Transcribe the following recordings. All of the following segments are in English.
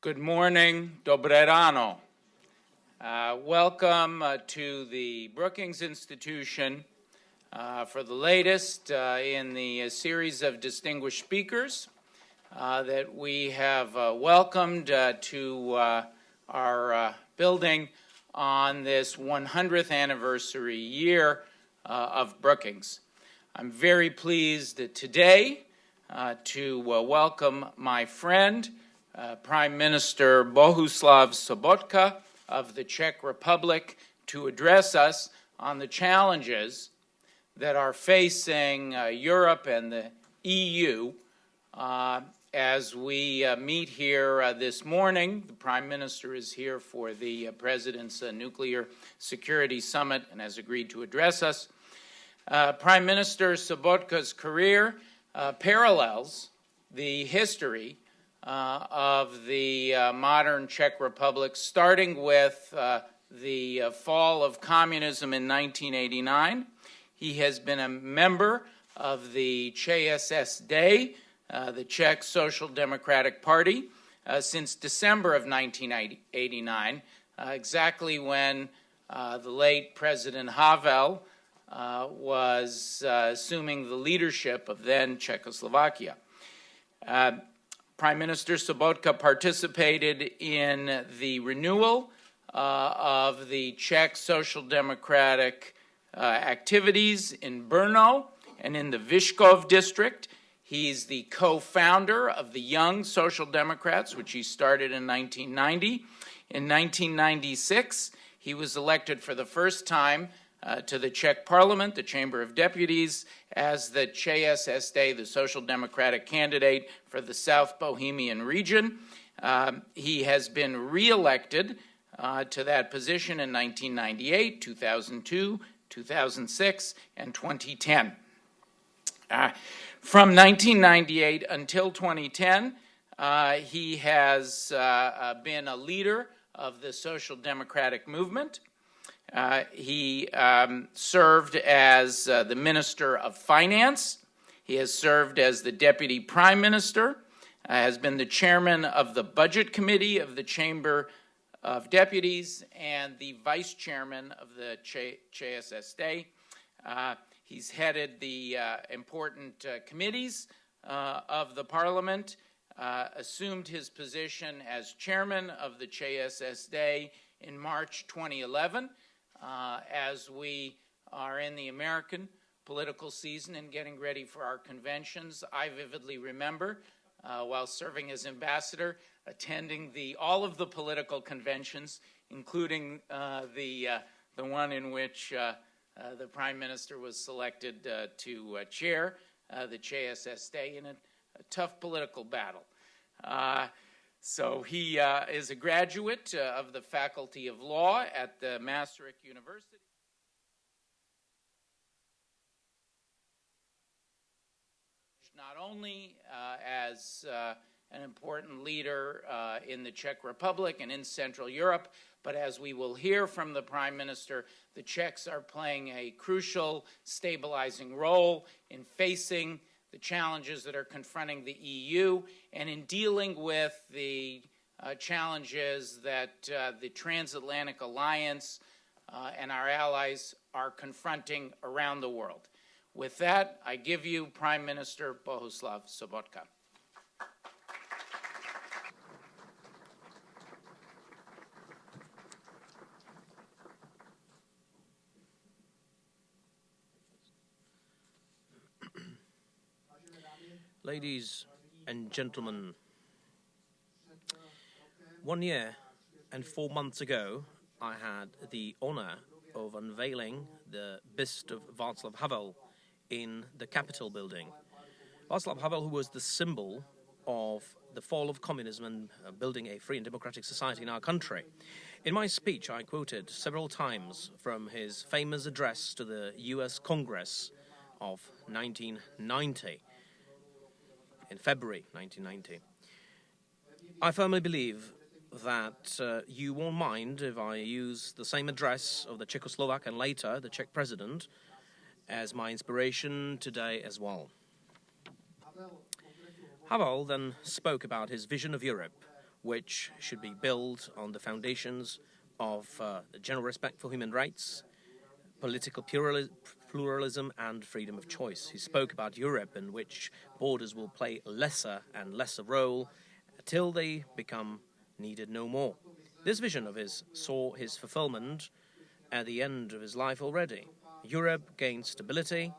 Good morning, dobré ráno. Welcome to the Brookings Institution for the latest in the series of distinguished speakers that we have welcomed to our building on this 100th anniversary year of Brookings. I'm very pleased today to welcome my friend, Prime Minister Bohuslav Sobotka of the Czech Republic to address us on the challenges that are facing Europe and the EU as we meet here this morning. The Prime Minister is here for the President's Nuclear Security Summit and has agreed to address us. Prime Minister Sobotka's career parallels the history of the modern Czech Republic, starting with the fall of communism in 1989. He has been a member of the ČSSD, the Czech Social Democratic Party, since December of 1989, exactly when the late President Havel was assuming the leadership of then Czechoslovakia. Prime Minister Sobotka participated in the renewal of the Czech Social Democratic activities in Brno and in the Vyškov district. He's the co-founder of the Young Social Democrats, which he started in 1990. In 1996, he was elected for the first time to the Czech Parliament, the Chamber of Deputies, as the ČSSD, the Social Democratic candidate for the South Bohemian region. He has been re-elected to that position in 1998, 2002, 2006, and 2010. From 1998 until 2010, he has been a leader of the Social Democratic movement. He served as the Minister of Finance. He has served as the Deputy Prime Minister, has been the Chairman of the Budget Committee of the Chamber of Deputies, and the Vice Chairman of the ČSSD. He's headed the important committees of the Parliament, assumed his position as Chairman of the ČSSD in March 2011. As we are in the American political season and getting ready for our conventions, I vividly remember, while serving as ambassador, attending all of the political conventions, including the one in which the Prime Minister was selected to chair the ČSSD in a tough political battle. So he is a graduate of the Faculty of Law at the Maastricht University. Not only as an important leader in the Czech Republic and in Central Europe, but as we will hear from the Prime Minister, the Czechs are playing a crucial stabilizing role in facing the challenges that are confronting the EU and in dealing with the challenges that the Transatlantic Alliance and our allies are confronting around the world. With that, I give you Prime Minister Bohuslav Sobotka. Ladies and gentlemen, 1 year and 4 months ago, I had the honor of unveiling the bust of Václav Havel in the Capitol building. Václav Havel, who was the symbol of the fall of communism and building a free and democratic society in our country. In my speech, I quoted several times from his famous address to the US Congress of 1990. In February 1990. I firmly believe that you won't mind if I use the same address of the Czechoslovak and later the Czech president as my inspiration today as well. Havel then spoke about his vision of Europe, which should be built on the foundations of general respect for human rights, political pluralism and freedom of choice. He spoke about Europe, in which borders will play a lesser and lesser role till they become needed no more. This vision of his saw his fulfillment at the end of his life already. Europe gained stability,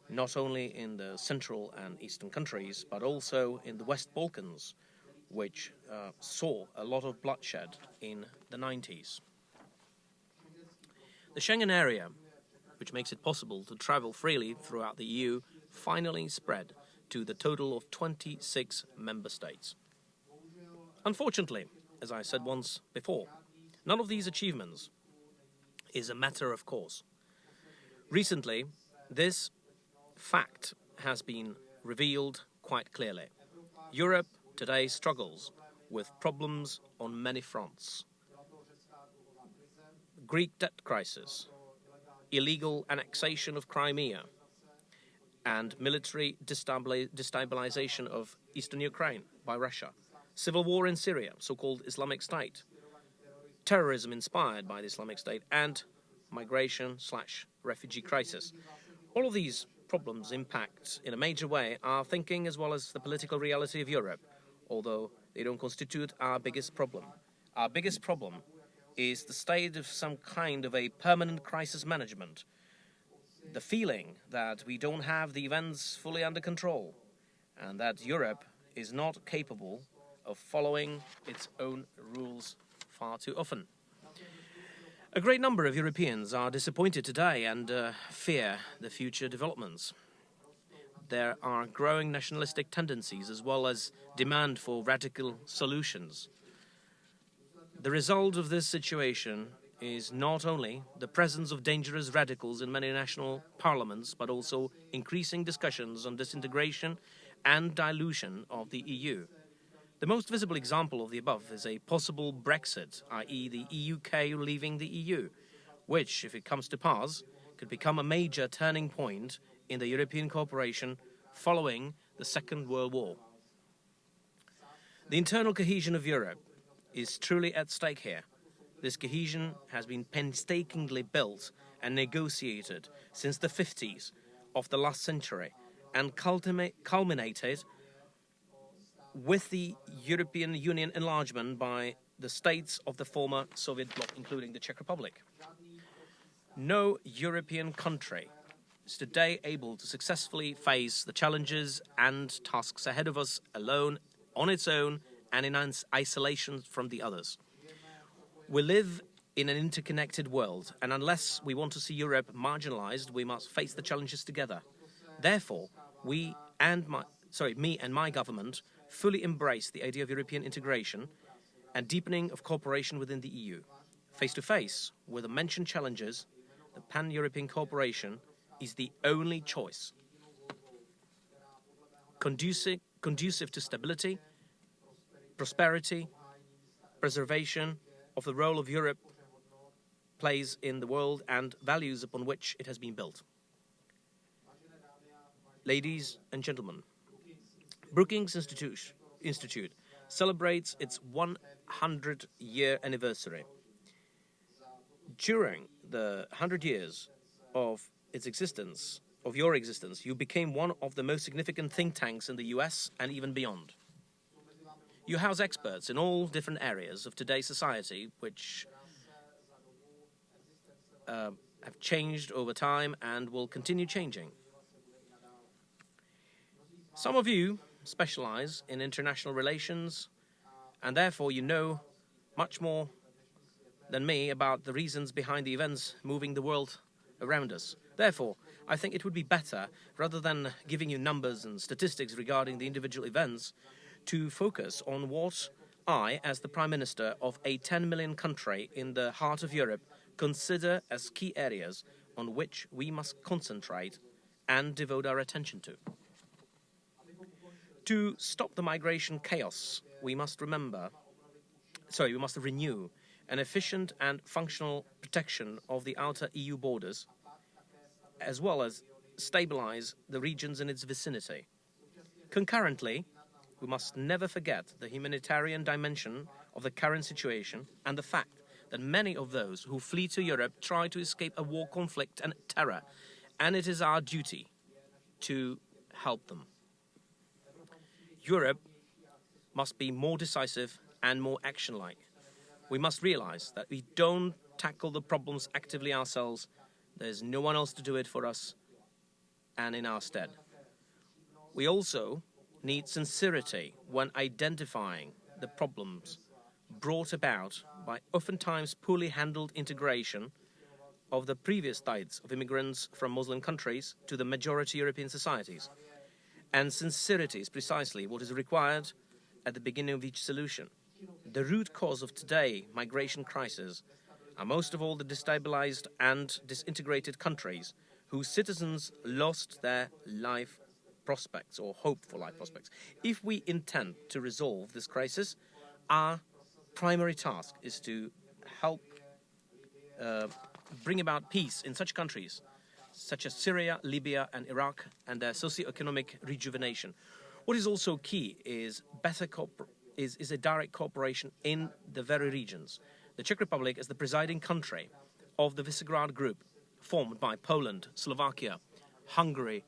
not only in the central and eastern countries, but also in the West Balkans, which saw a lot of bloodshed in the 90s. The Schengen area, which makes it possible to travel freely throughout the EU, finally spread to the total of 26 member states. Unfortunately, as I said once before, none of these achievements is a matter of course. Recently, this fact has been revealed quite clearly. Europe today struggles with problems on many fronts. Greek debt crisis, illegal annexation of Crimea, and military destabilization of eastern Ukraine by Russia, civil war in Syria, so-called Islamic State, terrorism inspired by the Islamic State, and migration/refugee crisis. All of these problems impact in a major way our thinking as well as the political reality of Europe, although they don't constitute our biggest problem. Our biggest problem is the state of some kind of a permanent crisis management, the feeling that we don't have the events fully under control, and that Europe is not capable of following its own rules far too often. A great number of Europeans are disappointed today and fear the future developments. There are growing nationalistic tendencies as well as demand for radical solutions. The result of this situation is not only the presence of dangerous radicals in many national parliaments, but also increasing discussions on disintegration and dilution of the EU. The most visible example of the above is a possible Brexit, i.e. the UK leaving the EU, which, if it comes to pass, could become a major turning point in the European cooperation following the Second World War. The internal cohesion of Europe is truly at stake here. This cohesion has been painstakingly built and negotiated since the 50s of the last century and culminated with the European Union enlargement by the states of the former Soviet bloc, including the Czech Republic. No European country is today able to successfully face the challenges and tasks ahead of us alone, on its own, and in isolation from the others. We live in an interconnected world, and unless we want to see Europe marginalized, we must face the challenges together. Therefore, me and my government fully embrace the idea of European integration and deepening of cooperation within the EU. Face to face with the mentioned challenges, the pan-European cooperation is the only choice. Conducive to stability, prosperity, preservation of the role of Europe plays in the world and values upon which it has been built. Ladies and gentlemen, Brookings Institute celebrates its 100-year anniversary. During the 100 years of its existence, of your existence, you became one of the most significant think tanks in the US and even beyond. You house experts in all different areas of today's society, which have changed over time and will continue changing. Some of you specialize in international relations, and therefore you know much more than me about the reasons behind the events moving the world around us. Therefore, I think it would be better, rather than giving you numbers and statistics regarding the individual events, to focus on what I, as the Prime Minister of a 10 million country in the heart of Europe, consider as key areas on which we must concentrate and devote our attention to. To stop the migration chaos, we must renew an efficient and functional protection of the outer EU borders, as well as stabilize the regions in its vicinity. Concurrently, we must never forget the humanitarian dimension of the current situation and the fact that many of those who flee to Europe try to escape a war, conflict and terror, and it is our duty to help them. Europe must be more decisive and more action-like. We must realize that we don't tackle the problems actively ourselves. There's no one else to do it for us and in our stead. We also need sincerity when identifying the problems brought about by oftentimes poorly handled integration of the previous tides of immigrants from Muslim countries to the majority European societies. And sincerity is precisely what is required at the beginning of each solution. The root cause of today's migration crisis are most of all the destabilized and disintegrated countries whose citizens lost their life prospects or hope for life prospects. If we intend to resolve this crisis, our primary task is to help bring about peace in such countries such as Syria, Libya and Iraq, and their socio-economic rejuvenation. What is also key is a direct cooperation in the very regions. The Czech Republic is the presiding country of the Visegrad Group, formed by Poland, Slovakia, Hungary,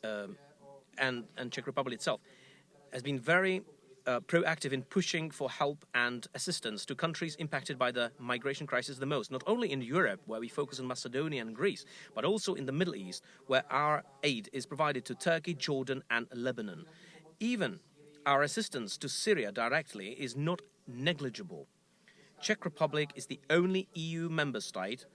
and Czech Republic itself, has been very proactive in pushing for help and assistance to countries impacted by the migration crisis the most, not only in Europe, where we focus on Macedonia and Greece, but also in the Middle East, where our aid is provided to Turkey, Jordan and Lebanon. Even our assistance to Syria directly is not negligible. Czech Republic is the only EU member state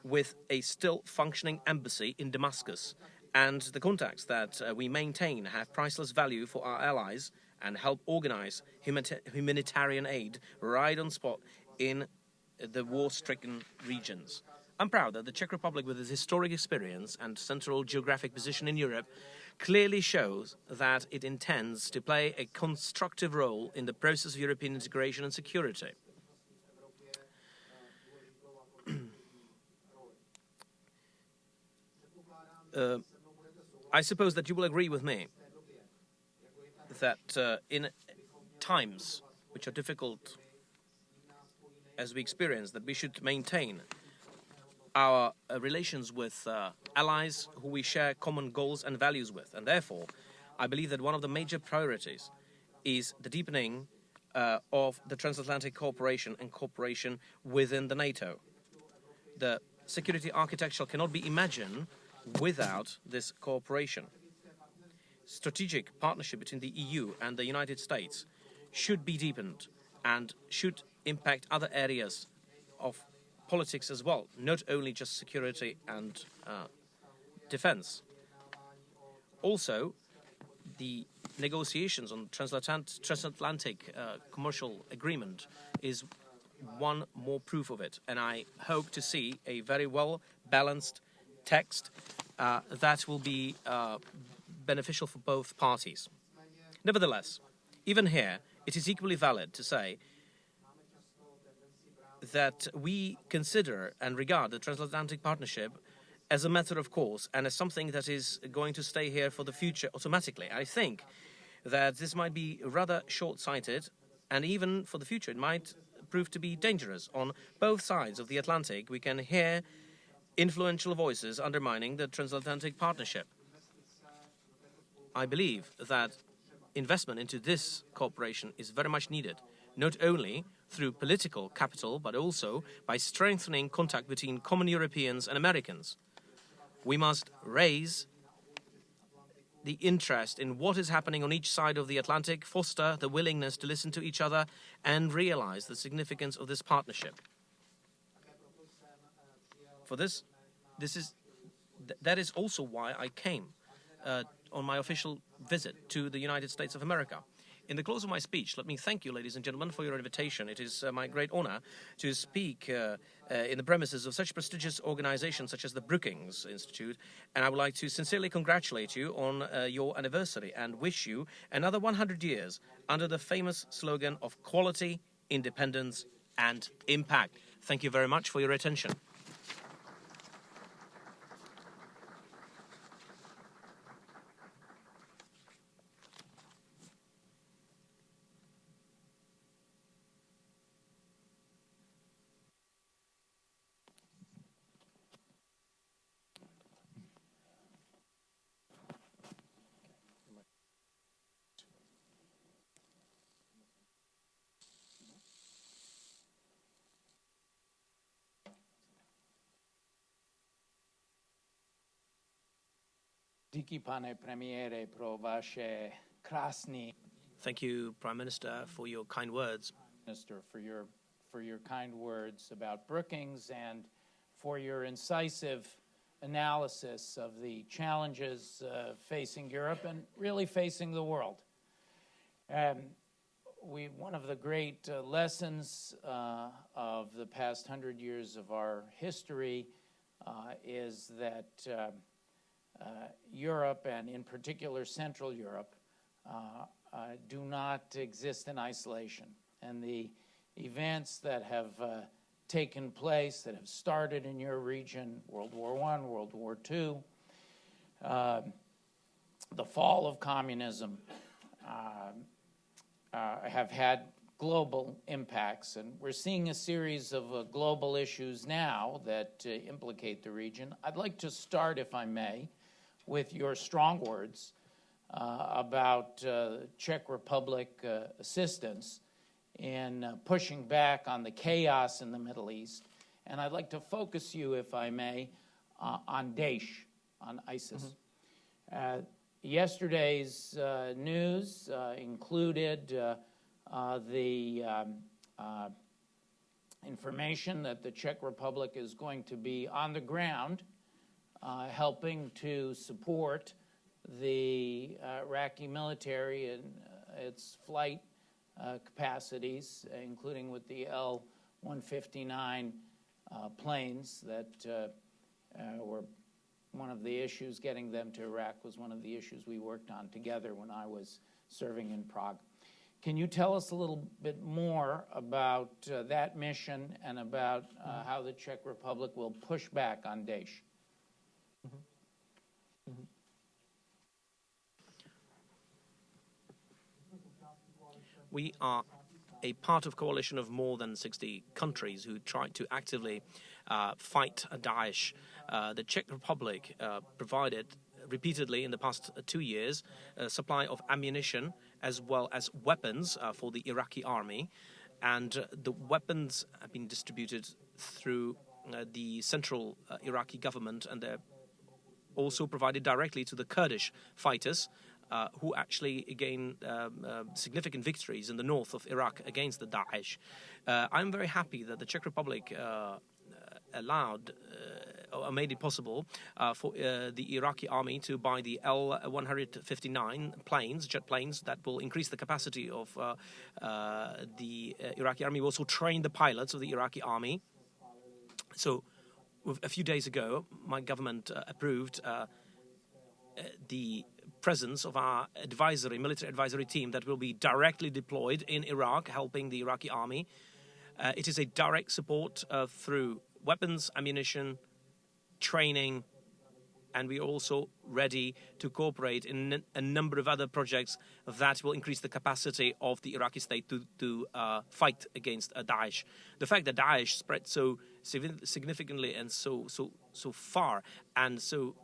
with a still functioning embassy in Damascus, and the contacts that we maintain have priceless value for our allies and help organize humanitarian aid right on spot in the war-stricken regions. I'm proud that the Czech Republic, with its historic experience and central geographic position in Europe, clearly shows that it intends to play a constructive role in the process of European integration and security. I suppose that you will agree with me that in times which are difficult as we experience, that we should maintain our relations with allies who we share common goals and values with. And therefore, I believe that one of the major priorities is the deepening of the transatlantic cooperation and cooperation within the NATO. The security architecture cannot be imagined without this cooperation. Strategic partnership between the EU and the United States should be deepened and should impact other areas of politics as well, not only just security and defense. Also, the negotiations on transatlantic commercial agreement is one more proof of it, and I hope to see a very well-balanced text that will be beneficial for both parties. Nevertheless, even here, it is equally valid to say that we consider and regard the transatlantic partnership as a matter of course and as something that is going to stay here for the future automatically. I think that this might be rather short-sighted, and even for the future it might prove to be dangerous. On both sides of the Atlantic, we can hear influential voices undermining the transatlantic partnership. I believe that investment into this cooperation is very much needed, not only through political capital, but also by strengthening contact between common Europeans and Americans. We must raise the interest in what is happening on each side of the Atlantic, foster the willingness to listen to each other, and realize the significance of this partnership. For that is also why I came on my official visit to the United States of America. In the close of my speech, let me thank you, ladies and gentlemen, for your invitation. It is my great honor to speak in the premises of such prestigious organizations such as the Brookings Institute, and I would like to sincerely congratulate you on your anniversary and wish you another 100 years under the famous slogan of quality, independence, and impact. Thank you very much for your attention. Díky, pane premiére, pro vaše krásný. Thank you, Prime Minister, for your kind words. Minister, for your kind words about Brookings and for your incisive analysis of the challenges facing Europe and really facing the world. One of the great lessons of the past 100 years of our history is that Europe, and in particular Central Europe, do not exist in isolation. And the events that have taken place, that have started in your region, World War I, World War II, the fall of communism, have had global impacts. And we're seeing a series of global issues now that implicate the region. I'd like to start, if I may, with your strong words about Czech Republic assistance in pushing back on the chaos in the Middle East. And I'd like to focus you, if I may, on Daesh, on ISIS. Mm-hmm. Yesterday's news included the information that the Czech Republic is going to be on the ground helping to support the Iraqi military and its flight capacities, including with the L-159 planes that were one of the issues. Getting them to Iraq was one of the issues we worked on together when I was serving in Prague. Can you tell us a little bit more about that mission and about how the Czech Republic will push back on Daesh? Mm-hmm. Mm-hmm. We are a part of a coalition of more than 60 countries who try to actively fight Daesh. The Czech Republic provided repeatedly in the past 2 years a supply of ammunition as well as weapons for the Iraqi army. And the weapons have been distributed through the central Iraqi government, and they're also provided directly to the Kurdish fighters who actually gain significant victories in the north of Iraq against the Daesh. I'm very happy that the Czech Republic allowed or made it possible for the Iraqi army to buy the L-159 planes, jet planes, that will increase the capacity of the Iraqi army. We also train the pilots of the Iraqi army. So a few days ago, my government approved the presence of our military advisory team that will be directly deployed in Iraq, helping the Iraqi army. It is a direct support through weapons, ammunition, training, and we're also ready to cooperate in a number of other projects that will increase the capacity of the Iraqi state to fight against Daesh. The fact that Daesh spread so significantly and so far and so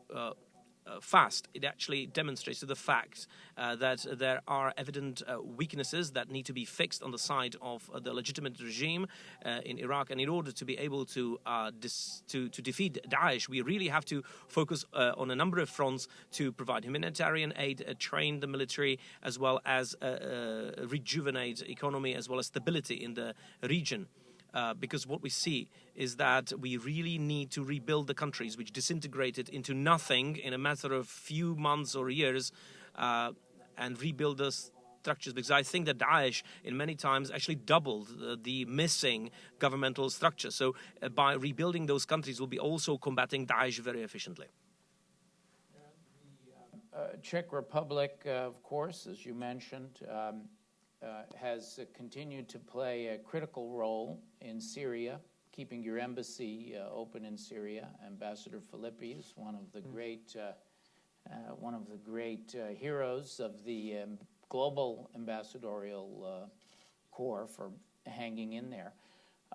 fast, it actually demonstrates to the fact that there are evident weaknesses that need to be fixed on the side of the legitimate regime in Iraq. And in order to be able to defeat Daesh, we really have to focus on a number of fronts to provide humanitarian aid, train the military, as well as rejuvenate economy, as well as stability in the region. Because what we see is that we really need to rebuild the countries which disintegrated into nothing in a matter of few months or years, and rebuild the structures. Because I think that Daesh, in many times, actually doubled the missing governmental structure. So by rebuilding those countries, we'll be also combating Daesh very efficiently. Czech Republic, of course, as you mentioned, has continued to play a critical role in Syria, keeping your embassy open in Syria. Ambassador Filippi is one of the great heroes of the global ambassadorial corps for hanging in there.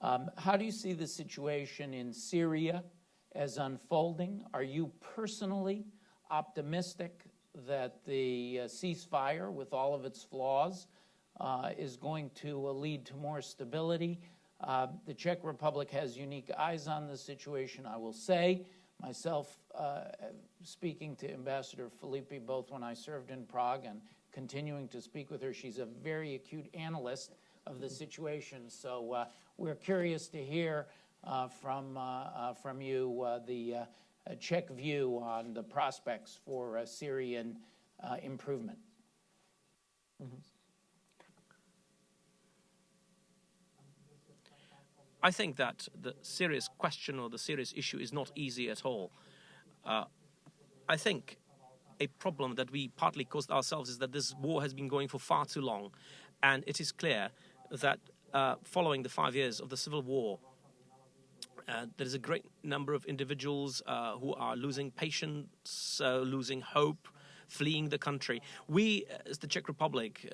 How do you see the situation in Syria as unfolding? Are you personally optimistic that the ceasefire, with all of its flaws, is going to lead to more stability? The Czech Republic has unique eyes on the situation, I will say, myself speaking to Ambassador Filippi both when I served in Prague and continuing to speak with her. She's a very acute analyst of the situation. So we're curious to hear from you the Czech view on the prospects for Syrian improvement. Mm-hmm. I think that the serious question or the serious issue is not easy at all. I think a problem that we partly caused ourselves is that this war has been going for far too long. And it is clear that following the 5 years of the civil war, there is a great number of individuals who are losing patience, losing hope, fleeing the country. We, as the Czech Republic,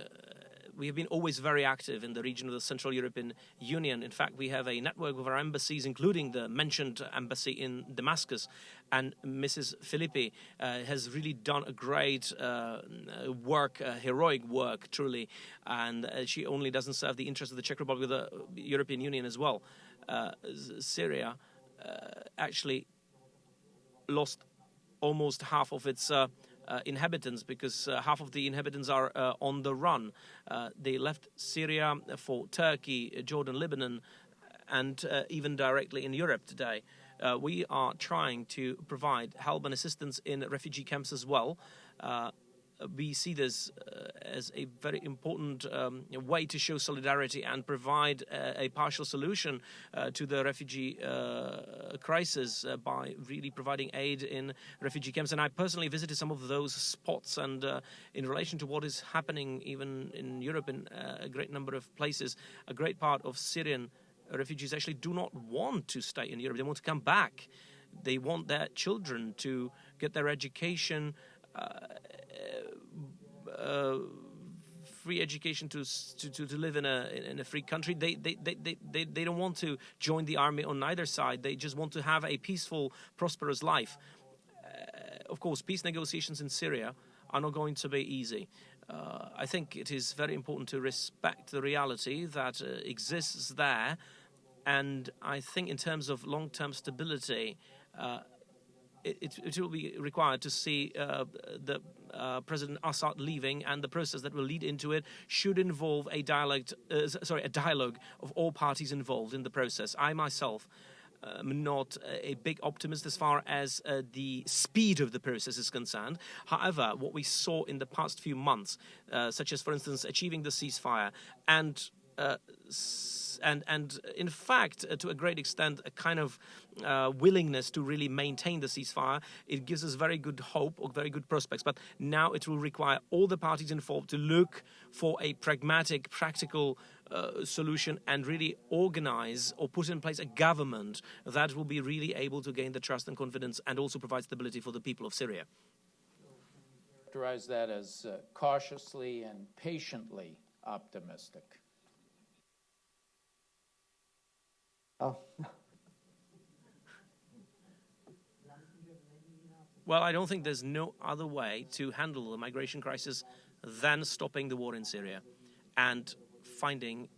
we have been always very active in the region of the Central European Union. In fact, we have a network of our embassies, including the mentioned embassy in Damascus. And Mrs. Filippi has really done a great work, heroic work, truly. And she only doesn't serve the interests of the Czech Republic, but the European Union as well. Syria actually lost almost half of its inhabitants, because half of the inhabitants are on the run. They left Syria for Turkey, Jordan, Lebanon, and even directly in Europe today. We are trying to provide help and assistance in refugee camps as well. We see this as a very important way to show solidarity and provide a partial solution to the refugee crisis by really providing aid in refugee camps. And I personally visited some of those spots, and in relation to what is happening even in Europe in a great number of places, a great part of Syrian refugees actually do not want to stay in Europe. They want to come back. They want their children to get their education, free education to live in a free country. They don't want to join the army on either side. They just want to have a peaceful, prosperous life. Of course, peace negotiations in Syria are not going to be easy. I think it is very important to respect the reality that exists there, and I think in terms of long-term stability, it will be required to see the President Assad leaving, and the process that will lead into it should involve a dialogue of all parties involved in the process. I myself am not a big optimist as far as the speed of the process is concerned. However, what we saw in the past few months, such as, for instance, achieving the ceasefire and in fact, to a great extent, a kind of willingness to really maintain the ceasefire, it gives us very good hope or very good prospects. But now it will require all the parties involved to look for a pragmatic, practical solution and really organize or put in place a government that will be really able to gain the trust and confidence and also provide stability for the people of Syria. Characterize that as cautiously and patiently optimistic. Oh. Well, I don't think there's no other way to handle the migration crisis than stopping the war in Syria and finding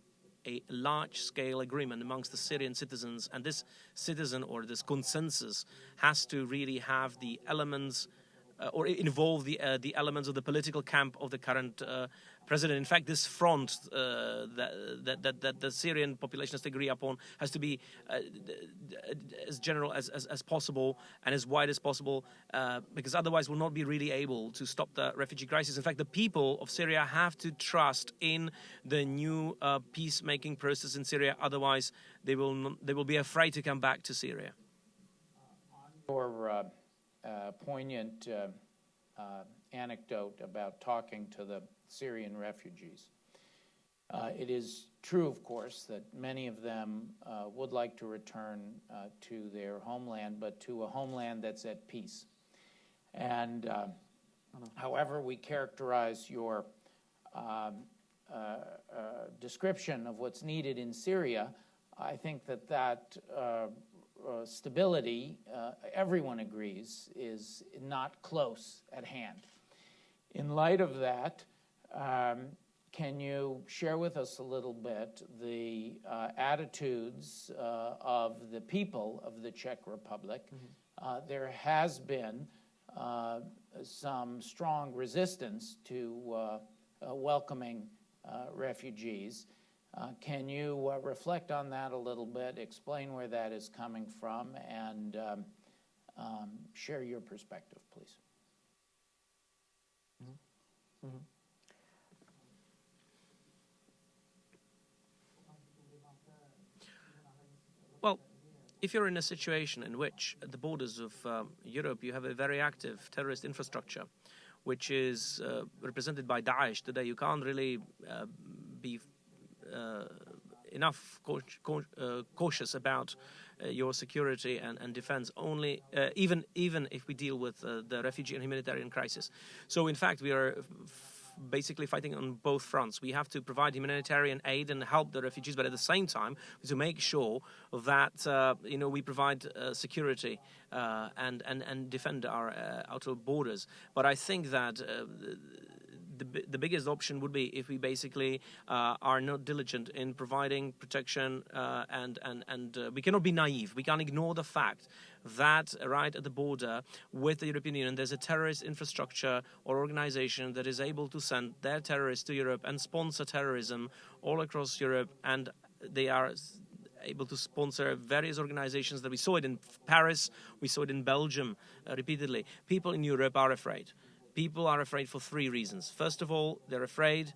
a large-scale agreement amongst the Syrian citizens. And this citizen or this consensus has to really have the elements or involve the elements of the political camp of the current president. In fact, this front that the Syrian population has to agree upon has to be as general as possible and as wide as possible, because otherwise we'll not be really able to stop the refugee crisis. In fact, the people of Syria have to trust in the new peacemaking process in Syria. Otherwise, they will be afraid to come back to Syria. Your poignant anecdote about talking to the Syrian refugees. It is true, of course, that many of them would like to return to their homeland, but to a homeland that's at peace. And however we characterize your description of what's needed in Syria, I think that stability, everyone agrees, is not close at hand. In light of that, can you share with us a little bit the attitudes of the people of the Czech Republic there has been some strong resistance to welcoming refugees. Can you reflect on that a little bit, explain where that is coming from, and share your perspective, please? Mm-hmm. Mm-hmm. Well, if you're in a situation in which at the borders of Europe you have a very active terrorist infrastructure, which is represented by Daesh today, you can't really be enough cautious about your security and defense, only even if we deal with the refugee and humanitarian crisis. So in fact we are basically fighting on both fronts. We have to provide humanitarian aid and help the refugees, but at the same time to make sure that we provide security and defend our outer borders. But I think that the biggest option would be if we basically are not diligent in providing protection, and we cannot be naive. We can't ignore the fact that right at the border with the European Union there's a terrorist infrastructure or organization that is able to send their terrorists to Europe and sponsor terrorism all across Europe, and they are able to sponsor various organizations that we saw it in Paris, we saw it in Belgium repeatedly. People in Europe are afraid. People are afraid for three reasons. First of all, they're afraid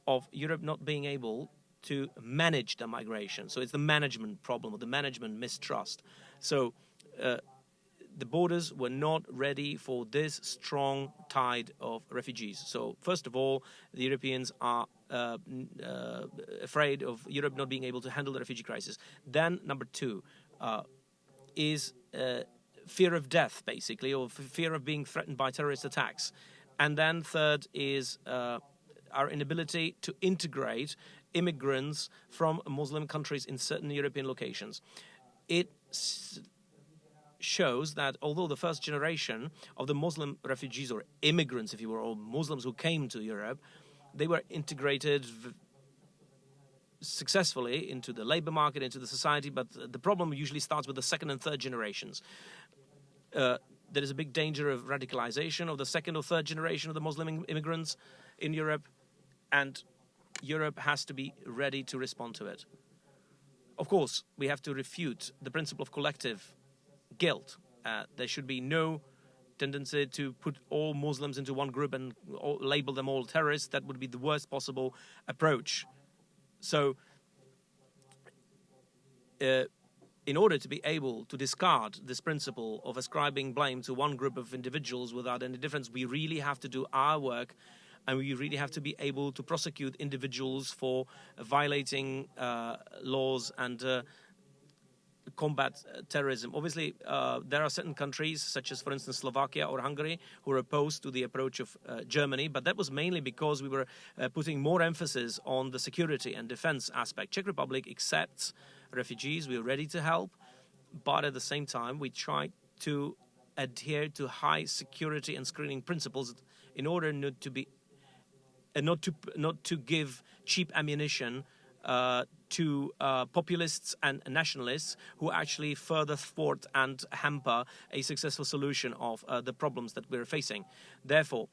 of Europe not being able to manage the migration. So it's the management problem, or the management mistrust. So the borders were not ready for this strong tide of refugees. So first of all, the Europeans are afraid of Europe not being able to handle the refugee crisis. Then number two is fear of death, basically, or fear of being threatened by terrorist attacks. And then third is our inability to integrate immigrants from Muslim countries in certain European locations. It shows that although the first generation of the Muslim refugees, or immigrants, if you will, or Muslims who came to Europe, they were integrated successfully into the labor market, into the society, but the problem usually starts with the second and third generations. There is a big danger of radicalization of the second or third generation of the Muslim immigrants in Europe, and Europe has to be ready to respond to it. Of course, we have to refute the principle of collective guilt. There should be no tendency to put all Muslims into one group and label them all terrorists. That would be the worst possible approach. So, in order to be able to discard this principle of ascribing blame to one group of individuals without any difference, we really have to do our work, and we really have to be able to prosecute individuals for violating laws and combat terrorism. Obviously, there are certain countries, such as, for instance, Slovakia or Hungary, who are opposed to the approach of Germany, but that was mainly because we were putting more emphasis on the security and defense aspect. Czech Republic accepts refugees. We are ready to help, but at the same time, we try to adhere to high security and screening principles in order not to give cheap ammunition to populists and nationalists who actually further thwart and hamper a successful solution of the problems that we're facing. Therefore,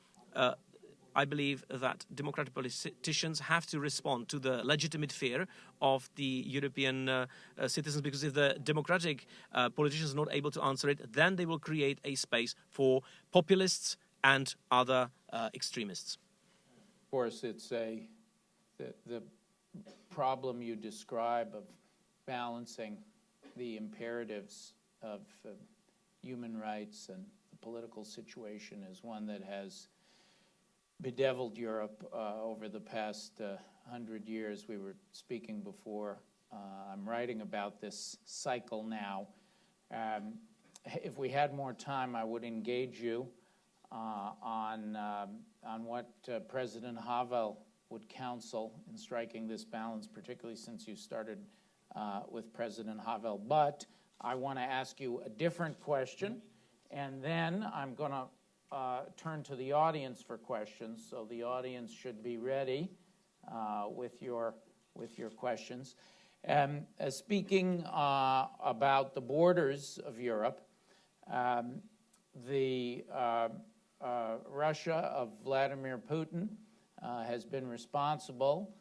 I believe that democratic politicians have to respond to the legitimate fear of the European citizens, because if the democratic politicians are not able to answer it, then they will create a space for populists and other extremists. Of course, it's the problem you describe of balancing the imperatives of human rights and the political situation is one that has bedeviled Europe over the past 100 years. We were speaking before. I'm writing about this cycle now. If we had more time, I would engage you on what President Havel would counsel in striking this balance, particularly since you started with President Havel. But I want to ask you a different question, and then I'm going to turn to the audience for questions. So the audience should be ready with your questions. Speaking about the borders of Europe, Russia of Vladimir Putin has been responsible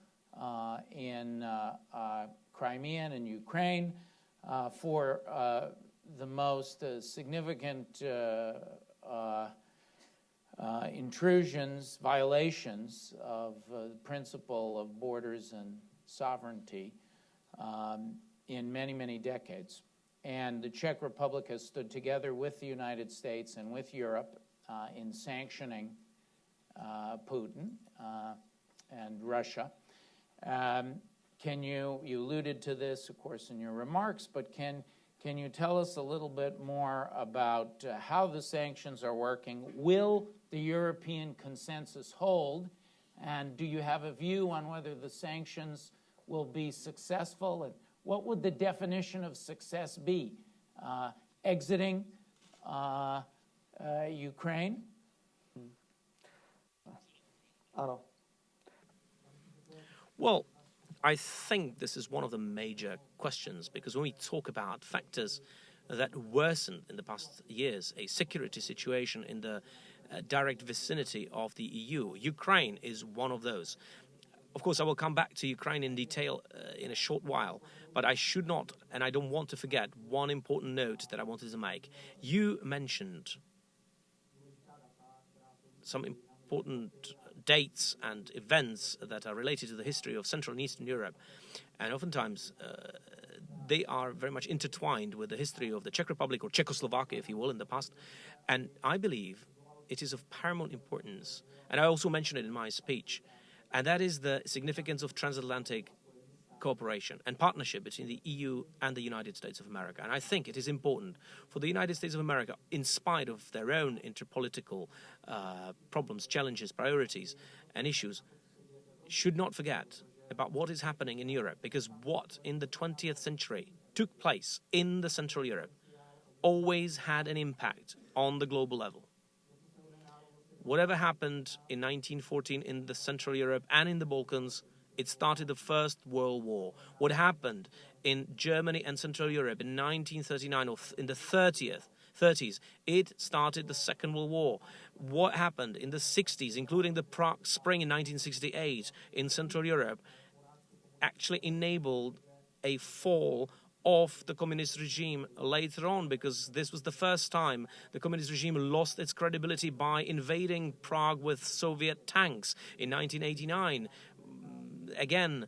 in Crimea and Ukraine for the most significant intrusions, violations of the principle of borders and sovereignty in many, many decades. And the Czech Republic has stood together with the United States and with Europe in sanctioning Putin and Russia. You alluded to this, of course, in your remarks, but can you tell us a little bit more about how the sanctions are working? Will the European consensus hold? And do you have a view on whether the sanctions will be successful? And what would the definition of success be? Exiting Ukraine? Well, I think this is one of the major questions, because when we talk about factors that worsened in the past years, a security situation in the direct vicinity of the EU, Ukraine is one of those. Of course, I will come back to Ukraine in detail in a short while, but I should not, and I don't want to forget, one important note that I wanted to make. You mentioned some important dates and events that are related to the history of Central and Eastern Europe, and oftentimes they are very much intertwined with the history of the Czech Republic, or Czechoslovakia, if you will, in the past. And I believe it is of paramount importance, and I also mentioned it in my speech, and that is the significance of transatlantic cooperation and partnership between the EU and the United States of America. And I think it is important for the United States of America, in spite of their own interpolitical problems, challenges, priorities, and issues, should not forget about what is happening in Europe, because what in the 20th century took place in the Central Europe always had an impact on the global level. Whatever happened in 1914 in the Central Europe and in the Balkans, it started the First World War. What happened in Germany and Central Europe in 1939 or in the 30s, it started the Second World War. What happened in the 60s, including the Prague Spring in 1968 in Central Europe, actually enabled a fall of the communist regime later on, because this was the first time the communist regime lost its credibility by invading Prague with Soviet tanks in 1989. Again,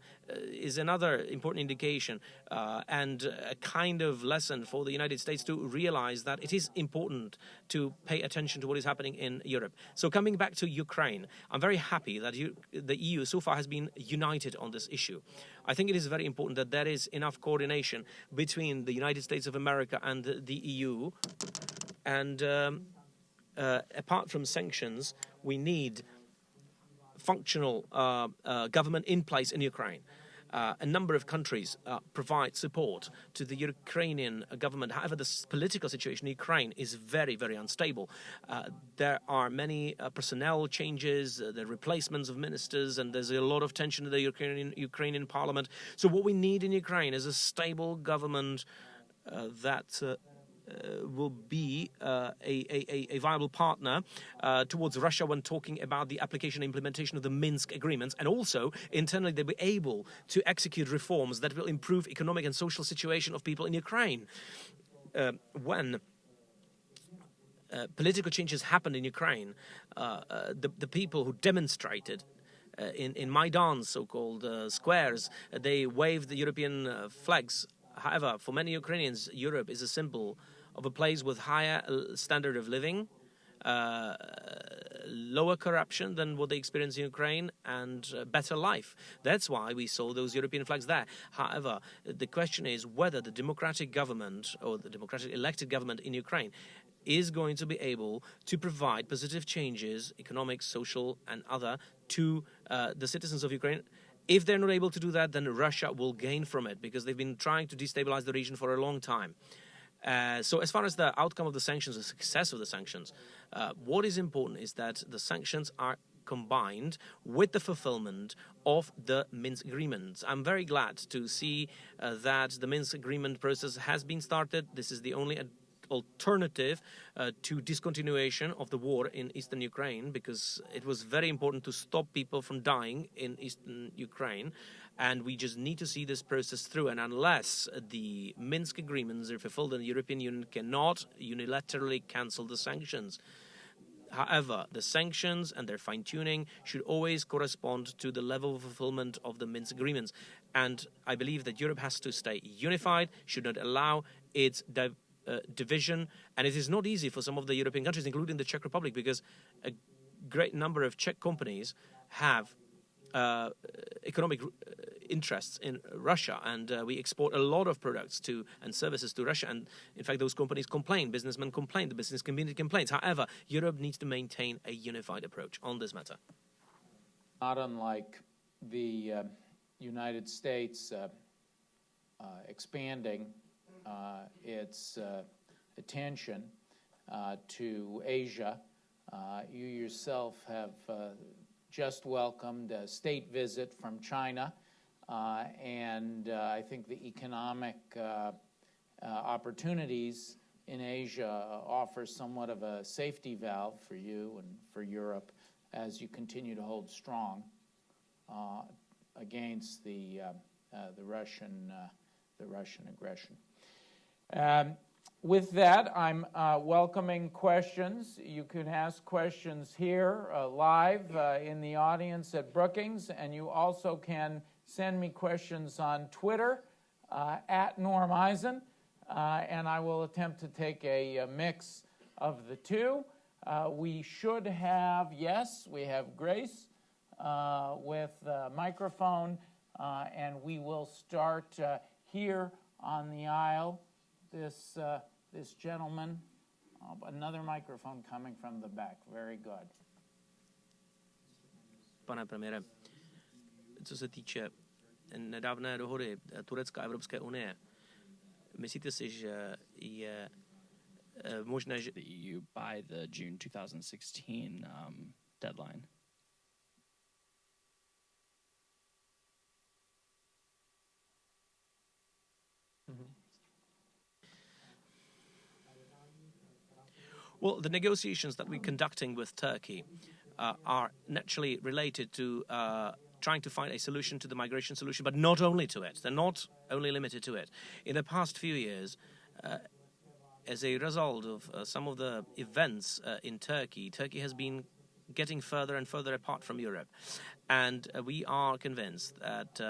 is another important indication and a kind of lesson for the United States to realize that it is important to pay attention to what is happening in Europe. So coming back to Ukraine, I'm very happy that the EU so far has been united on this issue. I think it is very important that there is enough coordination between the United States of America and the EU. And apart from sanctions, we need functional government in place in Ukraine. A number of countries provide support to the Ukrainian government. However, the political situation in Ukraine is very, very unstable. There are many personnel changes, the replacements of ministers, and there's a lot of tension in the Ukrainian parliament. So what we need in Ukraine is a stable government that will be a viable partner towards Russia when talking about the application and implementation of the Minsk agreements, and also internally they'll be able to execute reforms that will improve economic and social situation of people in Ukraine. When political changes happened in Ukraine, the people who demonstrated in Maidan's so-called squares, they waved the European flags. However, for many Ukrainians, Europe is a symbol of a place with higher standard of living, lower corruption than what they experience in Ukraine, and better life. That's why we saw those European flags there. However, the question is whether the democratic government, or the democratic elected government in Ukraine, is going to be able to provide positive changes, economic, social, and other, to the citizens of Ukraine. If they're not able to do that, then Russia will gain from it, because they've been trying to destabilize the region for a long time. So as far as the outcome of the sanctions, the success of the sanctions, what is important is that the sanctions are combined with the fulfillment of the Minsk agreements. I'm very glad to see that the Minsk agreement process has been started. This is the only alternative to discontinuation of the war in eastern Ukraine, because it was very important to stop people from dying in eastern Ukraine. And we just need to see this process through. And unless the Minsk agreements are fulfilled, then the European Union cannot unilaterally cancel the sanctions. However, the sanctions and their fine-tuning should always correspond to the level of fulfillment of the Minsk agreements. And I believe that Europe has to stay unified, should not allow its division. And it is not easy for some of the European countries, including the Czech Republic, because a great number of Czech companies have economic interests in Russia, and we export a lot of products and services to Russia. And in fact, those companies complain, businessmen complain, the business community complains. However, Europe needs to maintain a unified approach on this matter. Not unlike the United States expanding its attention to Asia, you yourself have just welcomed a state visit from China, and I think the economic opportunities in Asia offer somewhat of a safety valve for you and for Europe as you continue to hold strong against the Russian aggression. With that, I'm welcoming questions. You can ask questions here live in the audience at Brookings, and you also can send me questions on Twitter at Norm Eisen, and I will attempt to take a mix of the two. We should have, yes, we have Grace with the microphone, and we will start here on the aisle. This gentleman, another microphone coming from the back. Very good. Pane premiére, co se týče nedávné dohody Turecka a Evropské unie, myslíte si, že je možné, že the EU by the June 2016 deadline? Well, the negotiations that we're conducting with Turkey are naturally related to trying to find a solution to the migration solution, but not only to it. They're not only limited to it. In the past few years, as a result of some of the events in Turkey, Turkey has been getting further and further apart from Europe. And we are convinced that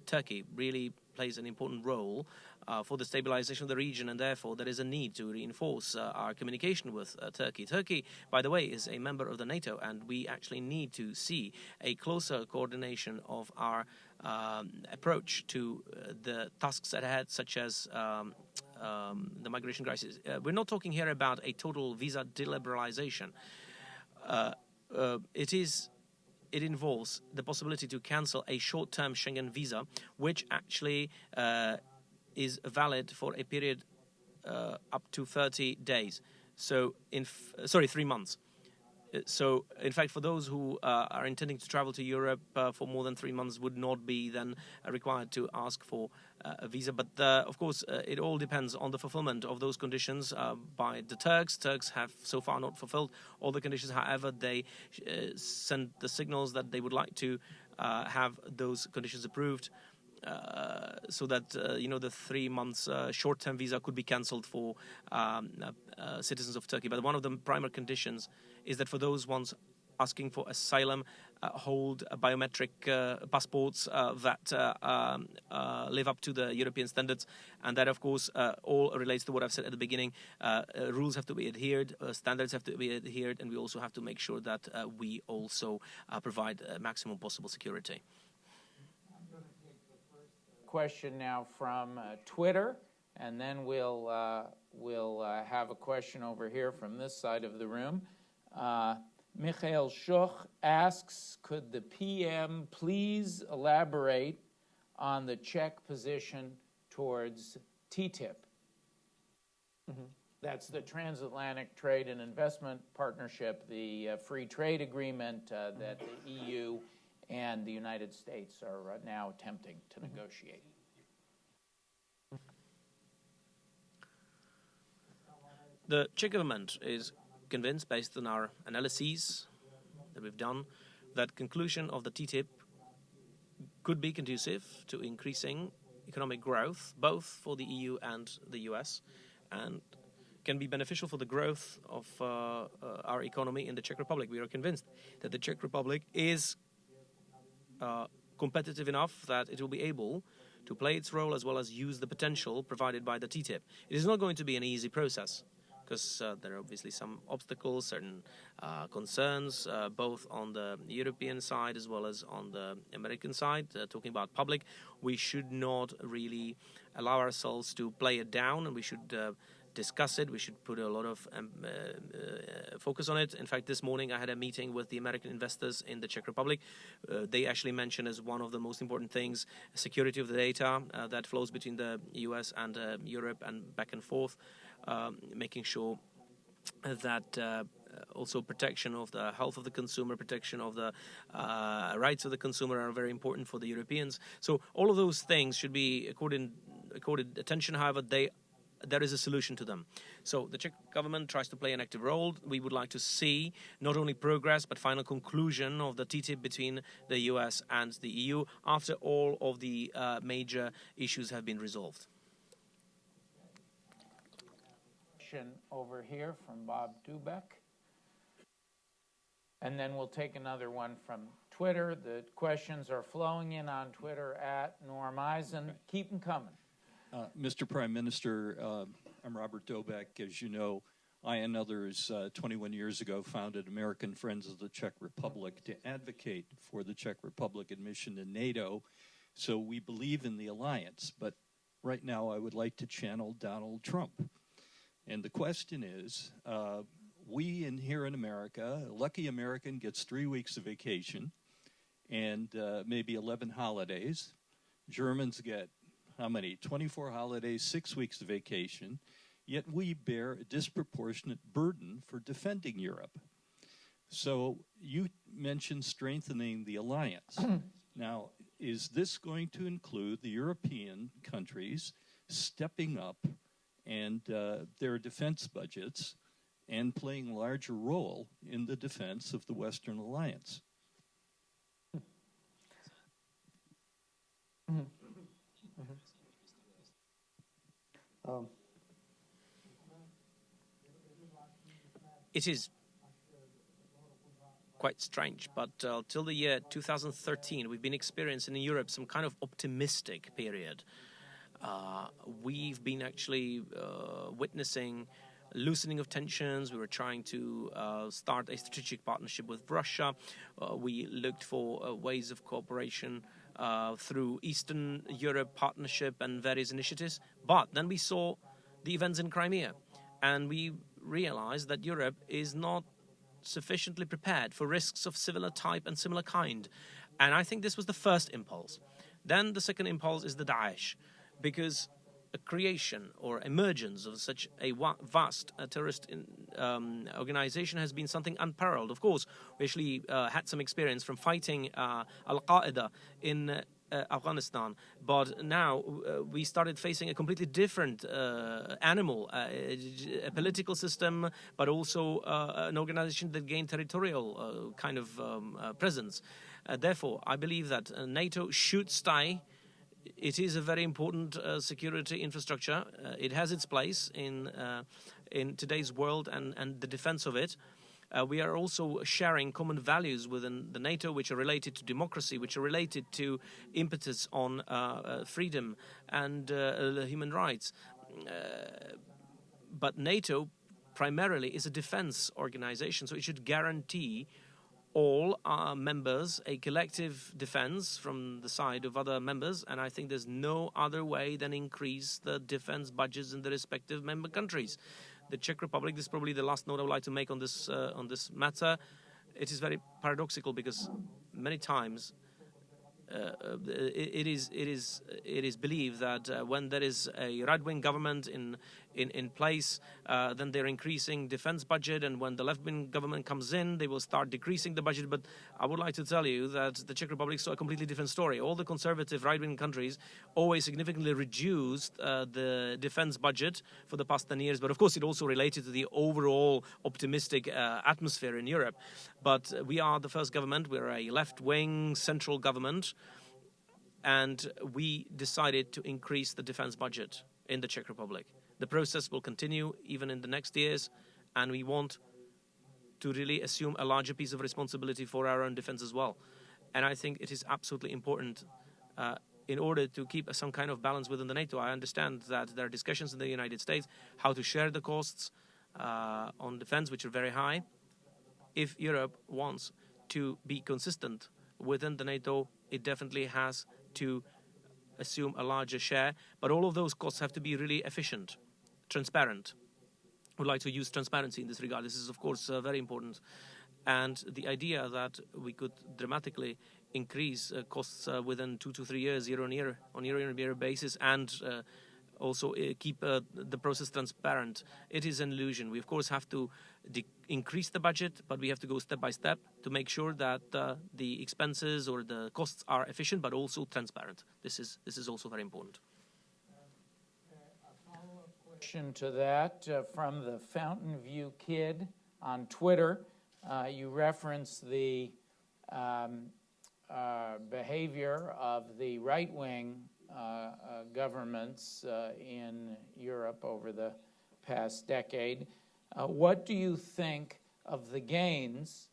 Turkey really plays an important role for the stabilization of the region, and therefore there is a need to reinforce our communication with Turkey. Turkey, by the way, is a member of the NATO, and we actually need to see a closer coordination of our approach to the tasks ahead, such as the migration crisis. We're not talking here about a total visa deliberalization. It involves the possibility to cancel a short-term Schengen visa, which actually is valid for a period up to 30 days. So, 3 months. So, in fact, for those who are intending to travel to Europe for more than 3 months would not be then required to ask for a visa. But, of course, it all depends on the fulfillment of those conditions by the Turks. Turks have so far not fulfilled all the conditions. However, they send the signals that they would like to have those conditions approved. So that, the 3 months short-term visa could be cancelled for citizens of Turkey. But one of the primary conditions is that for those ones asking for asylum hold biometric passports that live up to the European standards. And that, of course, all relates to what I've said at the beginning. Rules have to be adhered, standards have to be adhered, and we also have to make sure that we also provide maximum possible security. Question now from Twitter, and then we'll have a question over here from this side of the room. Michael Schuch asks, could the PM please elaborate on the Czech position towards TTIP? Mm-hmm. That's the Transatlantic Trade and Investment Partnership, the free trade agreement that the EU and the United States are now attempting to negotiate. The Czech government is convinced, based on our analyses that we've done, that conclusion of the TTIP could be conducive to increasing economic growth, both for the EU and the US, and can be beneficial for the growth of our economy in the Czech Republic. We are convinced that the Czech Republic is competitive enough that it will be able to play its role as well as use the potential provided by the TTIP. It is not going to be an easy process, because there are obviously some obstacles, certain concerns, both on the European side as well as on the American side. Talking about public, we should not really allow ourselves to play it down, and we should discuss it. We should put a lot of focus on it. In fact, this morning I had a meeting with the American investors in the Czech Republic. They actually mentioned as one of the most important things security of the data that flows between the US and Europe and back and forth, making sure that also protection of the health of the consumer, protection of the rights of the consumer are very important for the Europeans. So all of those things should be accorded attention. However, there is a solution to them. So the Czech government tries to play an active role. We would like to see not only progress but final conclusion of the TTIP between the US and the EU after all of the major issues have been resolved. Over here from Bob Dubek. And then we'll take another one from Twitter. The questions are flowing in on Twitter at Norm Eisen. Keep them coming. Mr. Prime Minister, I'm Robert Dobek. As you know, I and others 21 years ago founded American Friends of the Czech Republic to advocate for the Czech Republic admission to NATO. So we believe in the alliance. But right now I would like to channel Donald Trump. And the question is, we here in America, a lucky American gets 3 weeks of vacation and maybe 11 holidays. Germans get how many? 24 holidays, 6 weeks of vacation. Yet we bear a disproportionate burden for defending Europe. So you mentioned strengthening the alliance. Now, is this going to include the European countries stepping up and their defense budgets and playing a larger role in the defense of the Western alliance? It is quite strange, but till the year 2013, we've been experiencing in Europe some kind of optimistic period. We've been actually witnessing loosening of tensions. We were trying to start a strategic partnership with Russia. We looked for ways of cooperation through Eastern Europe partnership and various initiatives. But then we saw the events in Crimea, and we realized that Europe is not sufficiently prepared for risks of similar type and similar kind. And I think this was the first impulse. Then the second impulse is the Daesh, because a creation or emergence of such a vast terrorist organization has been something unparalleled. Of course, we actually had some experience from fighting Al-Qaeda in Afghanistan, but now we started facing a completely different animal, a political system, but also an organization that gained territorial kind of presence. Therefore, I believe that NATO should stay. It is a very important security infrastructure. It has its place in today's world and the defense of it. We are also sharing common values within the NATO, which are related to democracy, which are related to impetus on freedom and human rights. But NATO primarily is a defense organization, so it should guarantee all our members a collective defense from the side of other members, and I think there's no other way than increase the defense budgets in the respective member countries. The Czech Republic, this is probably the last note I would like to make on this matter. It is very paradoxical because many times it is believed that when there is a right-wing government in place, then they're increasing defense budget, and when the left-wing government comes in, they will start decreasing the budget. But I would like to tell you that the Czech Republic saw a completely different story. All the conservative right-wing countries always significantly reduced the defense budget for the past 10 years, but of course it also related to the overall optimistic atmosphere in Europe. But we are the first government, we're a left-wing central government, and we decided to increase the defense budget in the Czech Republic. The process will continue even in the next years, and we want to really assume a larger piece of responsibility for our own defense as well. And I think it is absolutely important in order to keep some kind of balance within the NATO. I understand that there are discussions in the United States how to share the costs on defense, which are very high. If Europe wants to be consistent within the NATO, it definitely has to assume a larger share, but all of those costs have to be really efficient, transparent. Would like to use transparency in this regard. This is, of course, very important. And the idea that we could dramatically increase costs within 2 to 3 years, year on year basis, and also keep the process transparent, it is an illusion. We, of course, have to increase the budget, but we have to go step by step to make sure that the expenses or the costs are efficient, but also transparent. This is also very important. A follow-up question to that from the Fountain View Kid on Twitter. You reference the behavior of the right-wing governments in Europe over the past decade. What do you think of the gains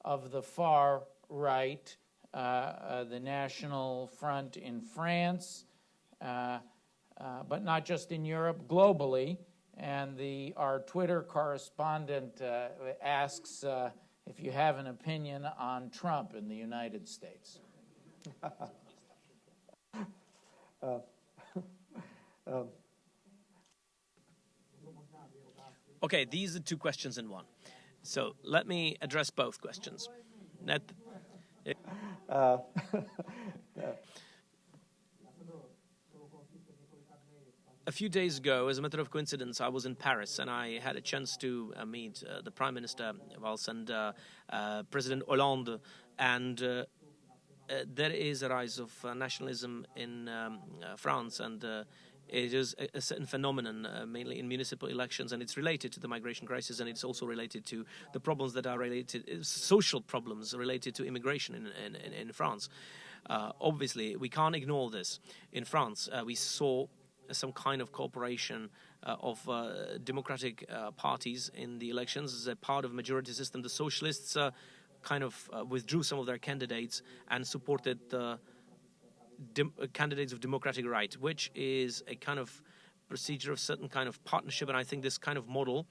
of the far right, the National Front in France, but not just in Europe, globally? And our Twitter correspondent asks if you have an opinion on Trump in the United States. Okay, these are two questions in one. So let me address both questions. A few days ago, as a matter of coincidence, I was in Paris and I had a chance to meet the Prime Minister Valls and President Hollande. And there is a rise of nationalism in France, and it is a certain phenomenon, mainly in municipal elections, and it's related to the migration crisis, and it's also related to the problems that are related, social problems related to immigration in France. Obviously, we can't ignore this. In France, we saw some kind of cooperation of democratic parties in the elections as a part of majority system. The socialists kind of withdrew some of their candidates and supported the candidates of democratic right, which is a kind of procedure of certain kind of partnership. And I think this kind of model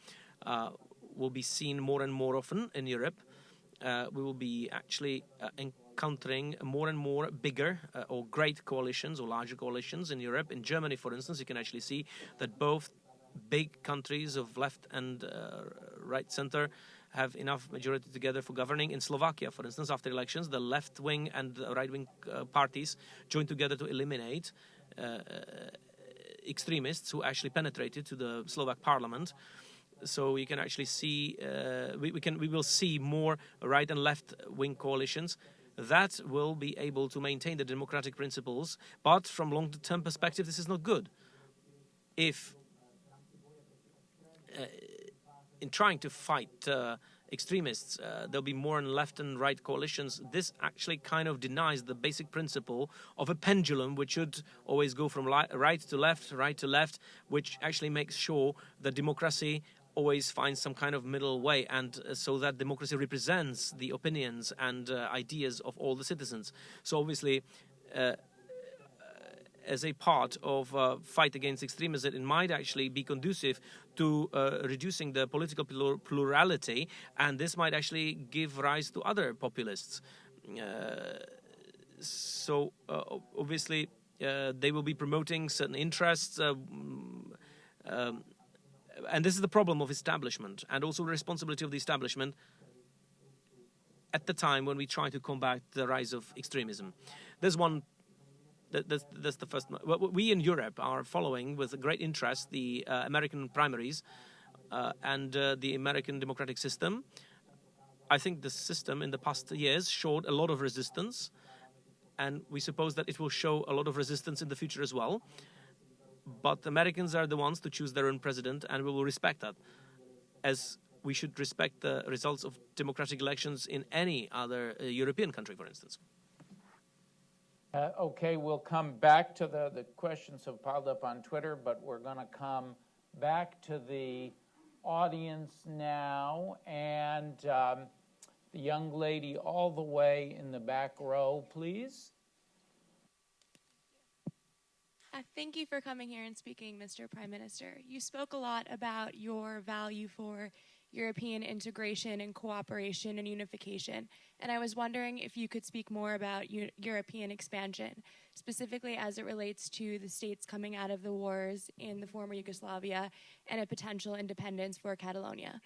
will be seen more and more often in Europe. We will be actually encountering more and more bigger or great coalitions or larger coalitions in Europe. In Germany, for instance, you can actually see that both big countries of left and right center have enough majority together for governing. In Slovakia, for instance, after elections, the left-wing and right-wing parties joined together to eliminate extremists who actually penetrated to the Slovak parliament. So you can actually see, we will see more right and left-wing coalitions that will be able to maintain the democratic principles. But from long-term perspective, this is not good. If in trying to fight extremists, there'll be more in left and right coalitions. This actually kind of denies the basic principle of a pendulum, which should always go from right to left, which actually makes sure that democracy always finds some kind of middle way, and so that democracy represents the opinions and ideas of all the citizens. So obviously, as a part of fight against extremism, it might actually be conducive to reducing the political plurality, and this might actually give rise to other populists. So obviously, they will be promoting certain interests, and this is the problem of establishment, and also the responsibility of the establishment at the time when we try to combat the rise of extremism. There's one That's the first. We in Europe are following with great interest the American primaries and the American democratic system. I think the system in the past years showed a lot of resistance, and we suppose that it will show a lot of resistance in the future as well. But Americans are the ones to choose their own president, and we will respect that, as we should respect the results of democratic elections in any other European country, for instance. Okay, we'll come back to the questions have piled up on Twitter, but we're going to come back to the audience now. And the young lady all the way in the back row, please. Thank you for coming here and speaking, Mr. Prime Minister. You spoke a lot about your value for European integration and cooperation and unification. And I was wondering if you could speak more about European expansion, specifically as it relates to the states coming out of the wars in the former Yugoslavia and a potential independence for Catalonia.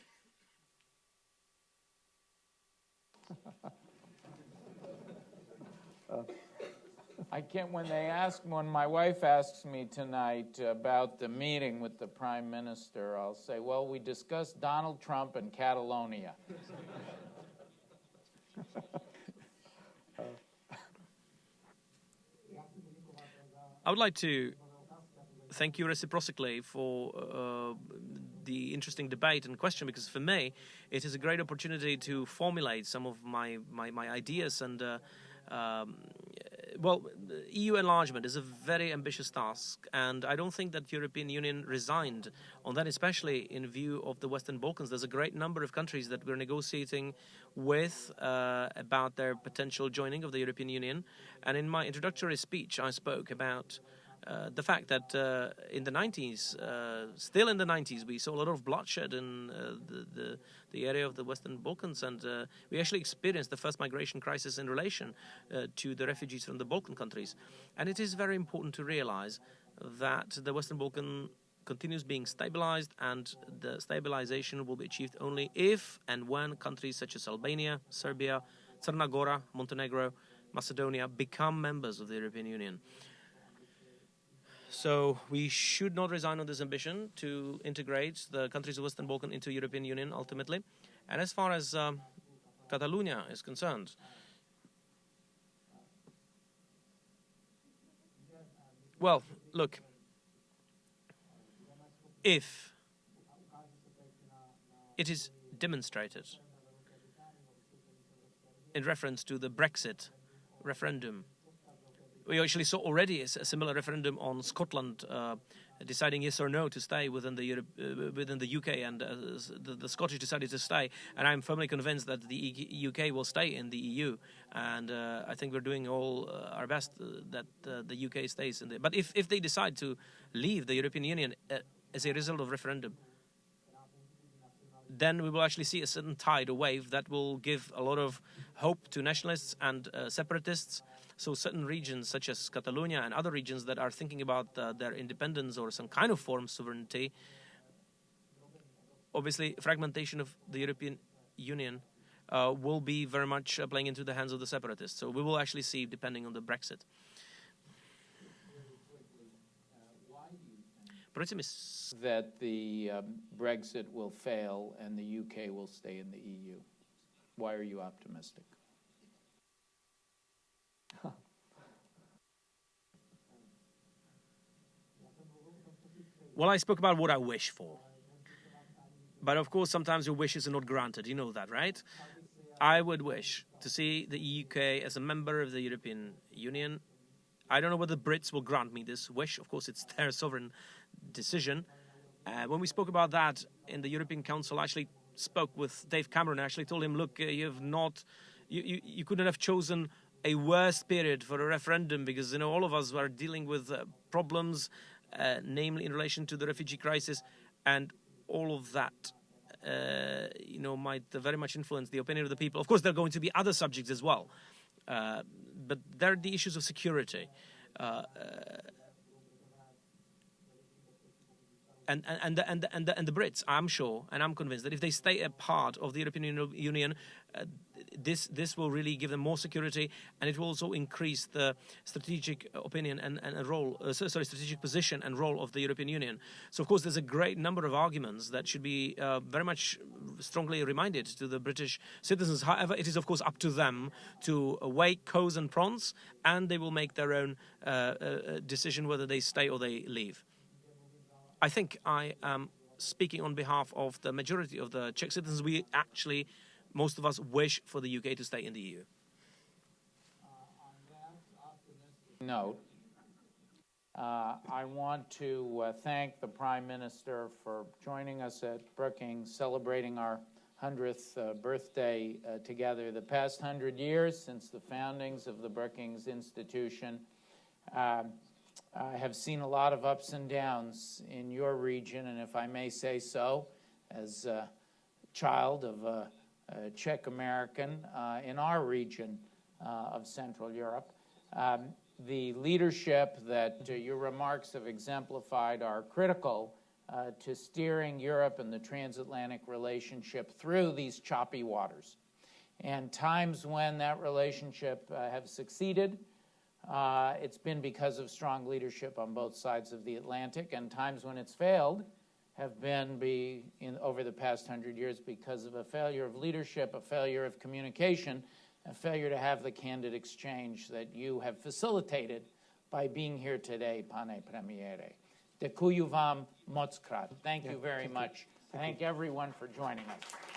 I can't, when my wife asks me tonight about the meeting with the Prime Minister, I'll say, well, we discussed Donald Trump and Catalonia. I would like to thank you reciprocally for the interesting debate and question, because for me, it is a great opportunity to formulate some of my ideas and well, EU enlargement is a very ambitious task, and I don't think that the European Union resigned on that, especially in view of the Western Balkans. There's a great number of countries that we're negotiating with about their potential joining of the European Union. And in my introductory speech, I spoke about the fact that in the 90s, still in the 90s, we saw a lot of bloodshed in the area of the Western Balkans, and we actually experienced the first migration crisis in relation to the refugees from the Balkan countries. And it is very important to realize that the Western Balkan continues being stabilized, and the stabilization will be achieved only if and when countries such as Albania, Serbia, Crna Gora, Montenegro, Macedonia become members of the European Union. So we should not resign on this ambition to integrate the countries of Western Balkan into European Union ultimately. And as far as Catalonia is concerned, well, look, if it is demonstrated in reference to the Brexit referendum, we actually saw already a similar referendum on Scotland deciding yes or no to stay within the UK, and the Scottish decided to stay. And I'm firmly convinced that the UK will stay in the EU. And I think we're doing all our best that the UK stays in there. But if they decide to leave the European Union as a result of referendum, then we will actually see a certain tide, a wave that will give a lot of hope to nationalists and separatists. So certain regions such as Catalonia and other regions that are thinking about their independence or some kind of form of sovereignty, obviously fragmentation of the European Union will be very much playing into the hands of the separatists. So we will actually see, depending on the Brexit. That the Brexit will fail and the UK will stay in the EU. Why are you optimistic? Well, I spoke about what I wish for. But of course, sometimes your wishes are not granted. You know that, right? I would wish to see the UK as a member of the European Union. I don't know whether the Brits will grant me this wish. Of course, it's their sovereign decision. When we spoke about that in the European Council, I actually spoke with Dave Cameron. I actually told him, look, you couldn't have chosen a worse period for a referendum, because, all of us are dealing with problems, namely in relation to the refugee crisis, and all of that, might very much influence the opinion of the people. Of course, there are going to be other subjects as well, but there are the issues of security. And the Brits, I'm sure, and I'm convinced that if they stay a part of the European Union, this will really give them more security, and it will also increase the strategic opinion and role, strategic position and role of the European Union. So, of course, there's a great number of arguments that should be very much strongly reminded to the British citizens. However, it is, of course, up to them to weigh pros and cons, and they will make their own decision whether they stay or they leave. I think I am speaking on behalf of the majority of the Czech citizens. We actually, most of us, wish for the UK to stay in the EU. Note, I want to thank the Prime Minister for joining us at Brookings, celebrating our 100th birthday together. The past 100 years since the foundings of the Brookings institution, I have seen a lot of ups and downs in your region, and if I may say so, as a child of a Czech American in our region of Central Europe. The leadership that your remarks have exemplified are critical to steering Europe and the transatlantic relationship through these choppy waters. And times when that relationship have succeeded, it's been because of strong leadership on both sides of the Atlantic, and times when it's failed have been over the past 100 years because of a failure of leadership, a failure of communication, a failure to have the candid exchange that you have facilitated by being here today, pane premiére. Děkuji vám moc krát. Thank you very much. Thank everyone for joining us.